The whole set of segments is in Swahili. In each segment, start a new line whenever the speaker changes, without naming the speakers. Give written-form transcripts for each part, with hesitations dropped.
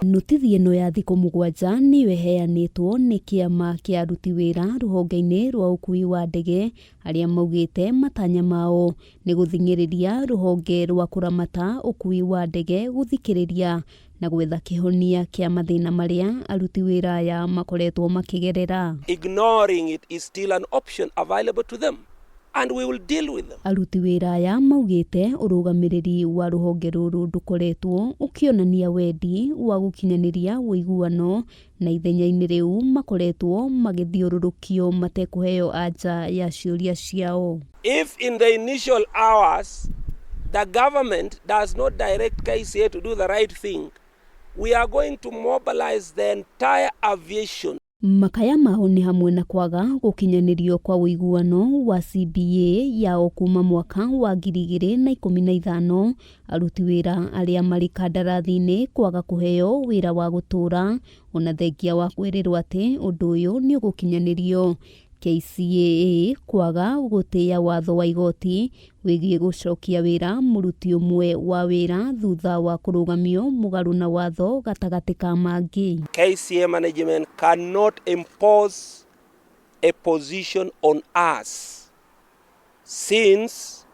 Notithi ĩno ya thikũ mũgwanja nĩyo ĩheanĩtwo nĩ kĩama kĩa aruti wĩra rũhonge-inĩ rwa ũkui wa ndege arĩa maugĩte matanya mao nĩ gũthing'ĩrĩria rũhonge rwa kũramata ũkui wa ndege gũthikĩrĩria na gwetha kĩhonia kĩa mathĩna marĩa aruti wĩra aya makoretwo makĩgerera.
Ignoring it is still an option available to them. And we will deal with them.
Aruti wĩra aya maugĩte ũrũgamĩrĩri wa rũhonge rũrũ ndũkoretwo ũkĩonania wendi wa gũkinyanĩria WUIGUANO na ithenya-inĩ rĩu makoretwo magĩthiũrũrũkio matekũheo anja ya ciũria ciao.
If in the initial hours the government does not direct KCAA to do the right thing, we are going to mobilize the entire aviation.
Makaya mao nĩ hamwe na kwaga gũkinyanĩrio kwa WUIGUANO wa CBA yao kuma mwaka wa 2015, aruti wĩra arĩa marĩ kandarathi-inĩ kwaga kũheo wĩra wa gũtũra, ona thengia wa kwĩrĩrwo atĩ ũndũ ũyũ nĩ ũgũkinyanĩrio. KCAA kwaga gũtĩĩa watho wa igoti wĩgiĩ gũcokia wĩra mũruti ũmwe wa wĩra thutha wa kũrũgamio mũgarũ na watho gatagatĩ ka mangĩ.
KCAA management cannot impose a position on us since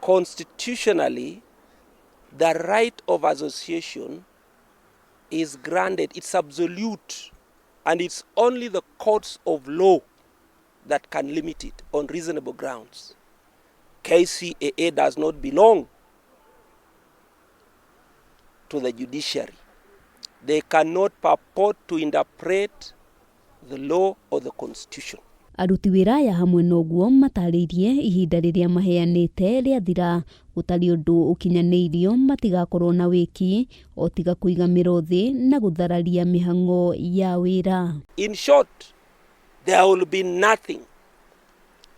constitutionally the right of association is granted. It's absolute, and it's only the courts of law that can limit it on reasonable grounds. KCAA does not belong to the judiciary. They cannot purport to interpret the law or the constitution.
Aruti wĩra aya hamwe noguo matarĩirie ihinda rĩrĩa maheanĩte rĩathira gũtarĩ ũndũ ũkinyanĩirio matigakorwo na wĩki o tiga kũiga mĩro thĩ na gũthararia mĩhang'o ya wĩra.
In short, there will be nothing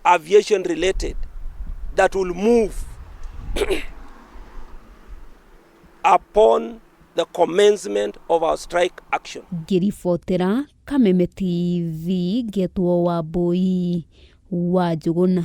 aviation related that will move upon the commencement of our strike action.
Ngĩribotera Kameme TV Getwo wa Mbũi wa Njũgũna.